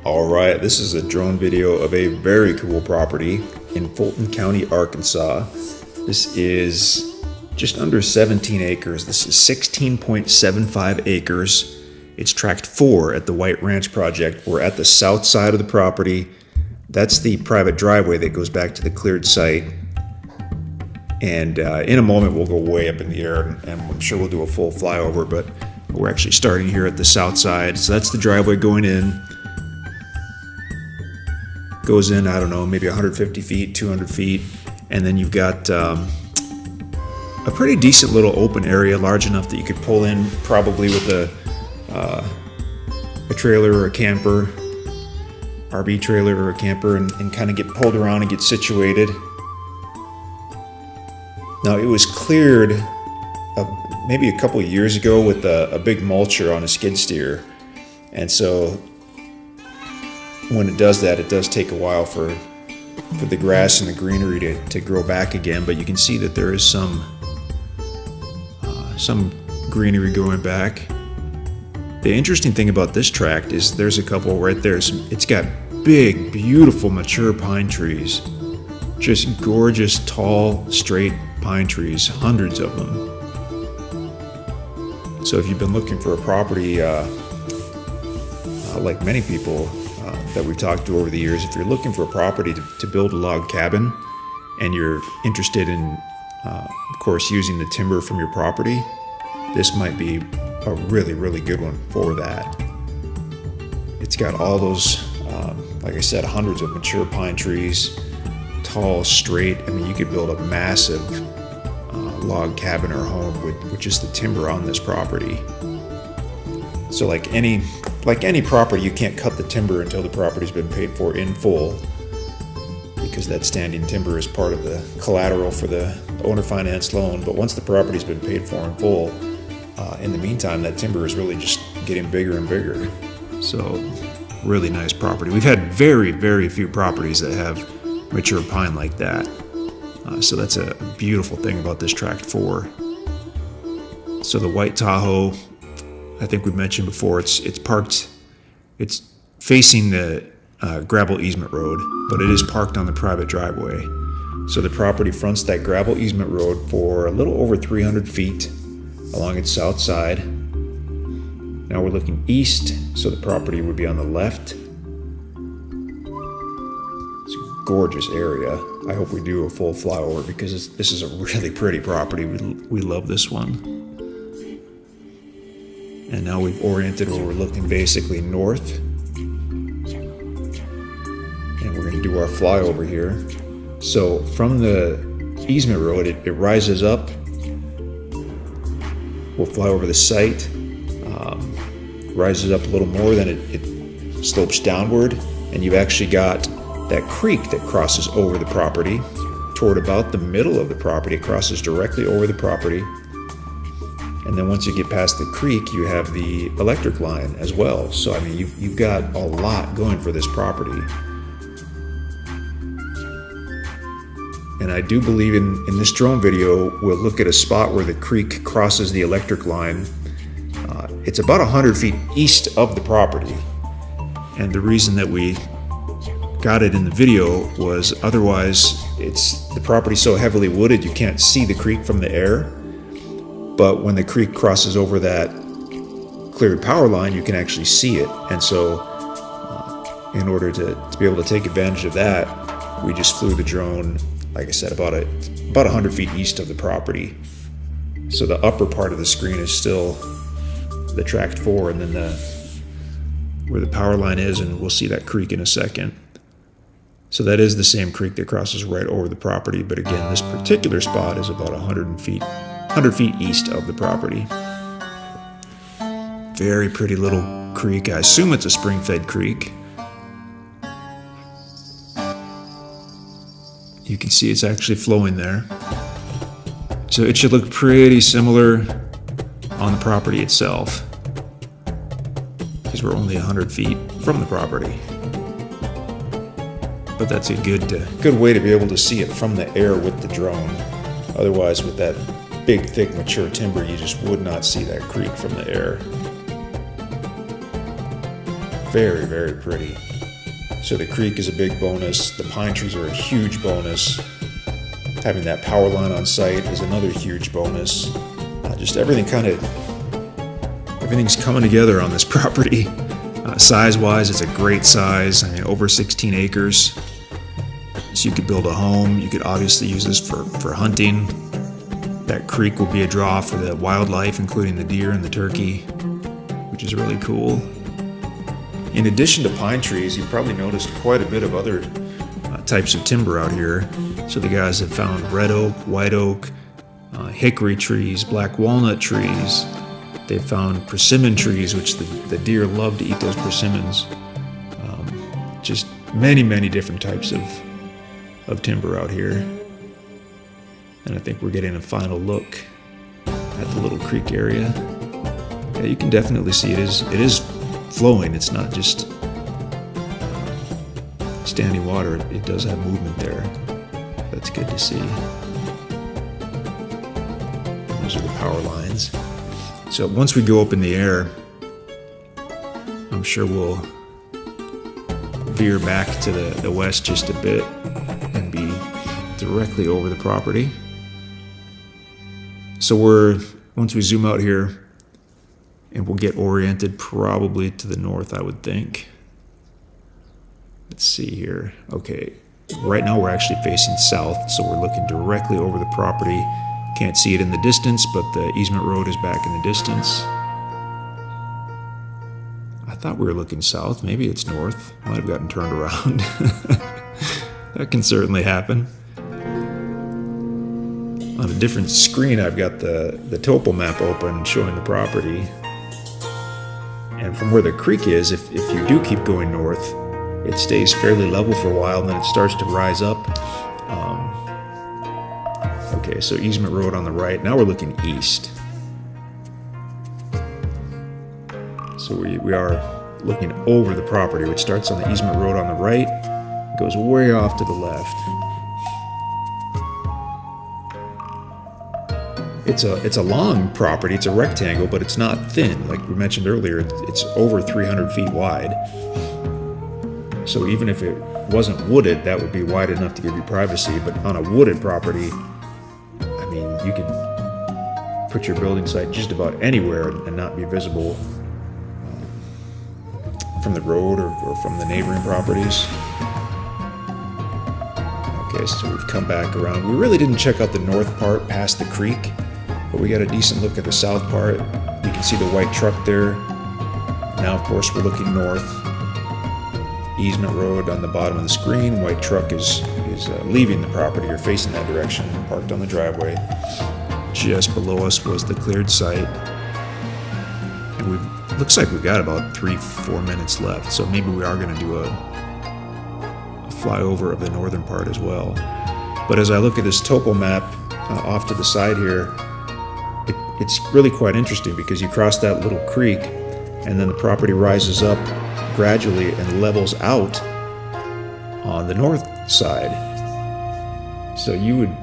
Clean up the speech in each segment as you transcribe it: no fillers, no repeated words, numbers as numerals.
Alright, this is a drone video of a very cool property in Fulton County, Arkansas. This is just under 17 acres. This is 16.75 acres. It's Tract 4 at the White Ranch project. We're at the south side of the property. That's the private driveway that goes back to the cleared site. And in a moment we'll go way up in the air, and I'm sure we'll do a full flyover, but we're actually starting here at the south side. So that's the driveway going in. Goes in, I don't know, maybe 150 feet, 200 feet. And then you've got a pretty decent little open area, large enough that you could pull in probably with a trailer or a camper, RV trailer or a camper, and kind of get pulled around and get situated. Now, it was cleared maybe a couple of years ago with a big mulcher on a skid steer. And so when it does that, it does take a while for the grass and the greenery to grow back again. But you can see that there is some greenery growing back. The interesting thing about this tract is there's a couple right there. It's got big, beautiful, mature pine trees. Just gorgeous, tall, straight pine trees, hundreds of them. So if you've been looking for a property, like many people that we've talked to over the years, if you're looking for a property to build a log cabin and you're interested in, of course, using the timber from your property, this might be a really, really good one for that. It's got all those, like I said, hundreds of mature pine trees, tall, straight. I mean, you could build a massive log cabin or home with just the timber on this property. So like any property, you can't cut the timber until the property's been paid for in full, because that standing timber is part of the collateral for the owner finance loan. But once the property's been paid for in full, in the meantime, that timber is really just getting bigger and bigger. So really nice property. We've had very, very few properties that have mature pine like that. So that's a beautiful thing about this Tract 4. So the white Tahoe, I think we mentioned before, it's parked, it's facing the gravel easement road, but it is parked on the private driveway. So the property fronts that gravel easement road for a little over 300 feet along its south side. Now we're looking east, so the property would be on the left. It's a gorgeous area. I hope we do a full flyover because this is a really pretty property. We love this one. And now we've oriented where we're looking basically north. And we're going to do our flyover here. So from the easement road, it rises up. We'll fly over the site. Rises up a little more, then it slopes downward. And you've actually got that creek that crosses over the property toward about the middle of the property. It crosses directly over the property. And then once you get past the creek, you have the electric line as well. So, I mean, you've got a lot going for this property. And I do believe in this drone video, we'll look at a spot where the creek crosses the electric line. It's about 100 feet east of the property. And the reason that we got it in the video was otherwise the property's so heavily wooded you can't see the creek from the air. But when the creek crosses over that cleared power line, you can actually see it. And so in order to be able to take advantage of that, we just flew the drone, like I said, about 100 feet east of the property. So the upper part of the screen is still the Tract 4, and then where the power line is, and we'll see that creek in a second. So that is the same creek that crosses right over the property. But again, this particular spot is about 100 feet east of the property. Very pretty little creek. I assume it's a spring-fed creek. You can see it's actually flowing there. So it should look pretty similar on the property itself, because we're only 100 feet from the property. But that's a good way to be able to see it from the air with the drone. Otherwise, with that big, thick, mature timber, you just would not see that creek from the air. very, very pretty. So the creek is a big bonus. The pine trees are a huge bonus. Having that power line on site is another huge bonus. Just everything's coming together on this property. Size-wise, it's a great size. I mean, over 16 acres. So you could build a home. You could obviously use this for hunting. That creek will be a draw for the wildlife, including the deer and the turkey, which is really cool. In addition to pine trees, you've probably noticed quite a bit of other types of timber out here. So the guys have found red oak, white oak, hickory trees, black walnut trees. They've found persimmon trees, which the deer love to eat those persimmons. Just many, many different types of timber out here. And I think we're getting a final look at the little creek area. Yeah, you can definitely see it is flowing. It's not just standing water. It does have movement there. That's good to see. Those are the power lines. So once we go up in the air, I'm sure we'll veer back to the west just a bit and be directly over the property. So once we zoom out here, and we'll get oriented probably to the north, I would think. Let's see here. Okay, right now we're actually facing south, so we're looking directly over the property. Can't see it in the distance, but the easement road is back in the distance. I thought we were looking south. Maybe it's north. Might have gotten turned around. That can certainly happen. On a different screen, I've got the topo map open showing the property. And from where the creek is, if you do keep going north, it stays fairly level for a while, and then it starts to rise up. Okay, so easement road on the right. Now we're looking east. So we are looking over the property, which starts on the easement road on the right, goes way off to the left. It's a long property. It's a rectangle, but it's not thin. Like we mentioned earlier, it's over 300 feet wide. So even if it wasn't wooded, that would be wide enough to give you privacy. But on a wooded property, I mean, you can put your building site just about anywhere and not be visible from the road or from the neighboring properties. Okay, so we've come back around. We really didn't check out the north part past the creek, but we got a decent look at the south part. You can see the white truck there. Now, of course, we're looking north. Easement road on the bottom of the screen. White truck is leaving the property or facing that direction, parked on the driveway. Just below us was the cleared site. And looks like we've got about 3-4 minutes left, so maybe we are going to do a flyover of the northern part as well. But as I look at this topo map off to the side here, it's really quite interesting because you cross that little creek and then the property rises up gradually and levels out on the north side. So you would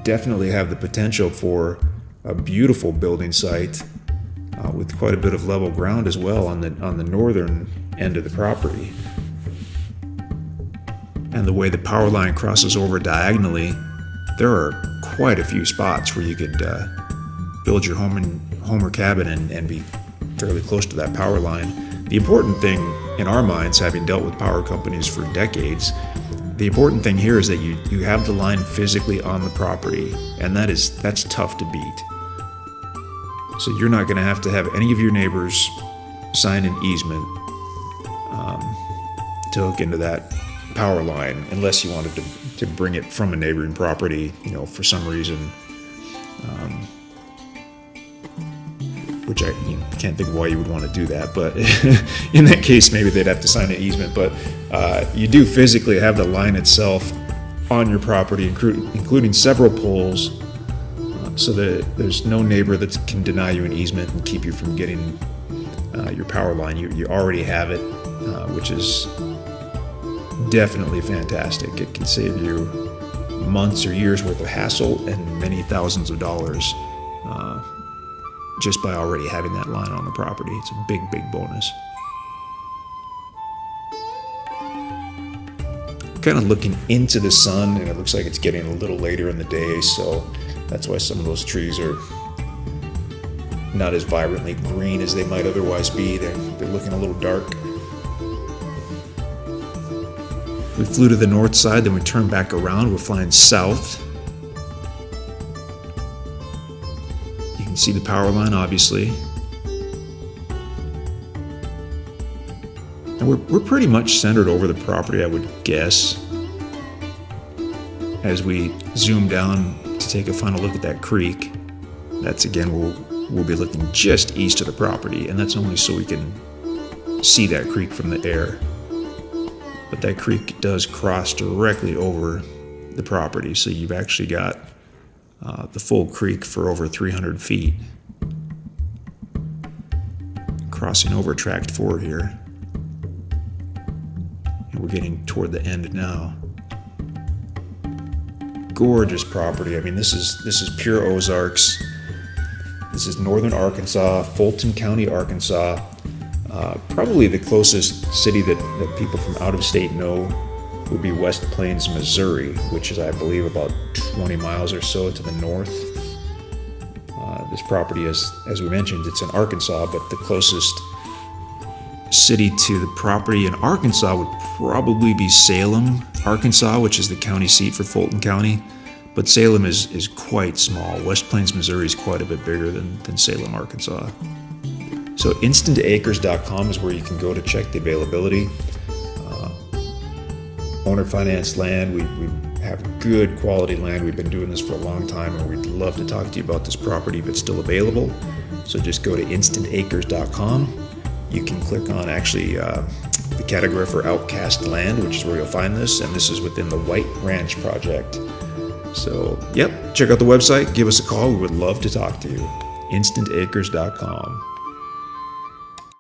definitely have the potential for a beautiful building site with quite a bit of level ground as well on the northern end of the property. And the way the power line crosses over diagonally, there are quite a few spots where you could build your home or cabin and be fairly close to that power line. The important thing in our minds, having dealt with power companies for decades, the important thing here is that you have the line physically on the property, and that's tough to beat. So you're not going to have any of your neighbors sign an easement to hook into that power line, unless you wanted to bring it from a neighboring property, for some reason, which I can't think of why you would want to do that. But in that case, maybe they'd have to sign an easement. But you do physically have the line itself on your property, including several poles, so that there's no neighbor that can deny you an easement and keep you from getting your power line. You already have it, which is definitely fantastic. It can save you months or years worth of hassle and many thousands of dollars just by already having that line on the property. It's a big, big bonus. kind of looking into the sun, and it looks like it's getting a little later in the day, so that's why some of those trees are not as vibrantly green as they might otherwise be. They're looking a little dark. We flew to the north side, then we turned back around. We're flying south. You can see the power line, obviously. And we're pretty much centered over the property, I would guess. As we zoom down to take a final look at that creek, that's again, we'll be looking just east of the property, and that's only so we can see that creek from the air. But that creek does cross directly over the property, so you've actually got the full creek for over 300 feet. Crossing over Tract 4 here. And we're getting toward the end now. Gorgeous property. I mean, this is pure Ozarks. This is northern Arkansas, Fulton County, Arkansas. Probably the closest city that people from out of state know would be West Plains, Missouri, which is, I believe, about 20 miles or so to the north. This property is, as we mentioned, it's in Arkansas, but the closest city to the property in Arkansas would probably be Salem, Arkansas, which is the county seat for Fulton County. But Salem is quite small. West Plains, Missouri is quite a bit bigger than Salem, Arkansas. So instantacres.com is where you can go to check the availability. Owner financed land. We have good quality land. We've been doing this for a long time, and we'd love to talk to you about this property if it's still available. So just go to instantacres.com. You can click on actually the category for Outcast land, which is where you'll find this, and this is within the White Ranch project. So, yep, check out the website, give us a call. We would love to talk to you. instantacres.com.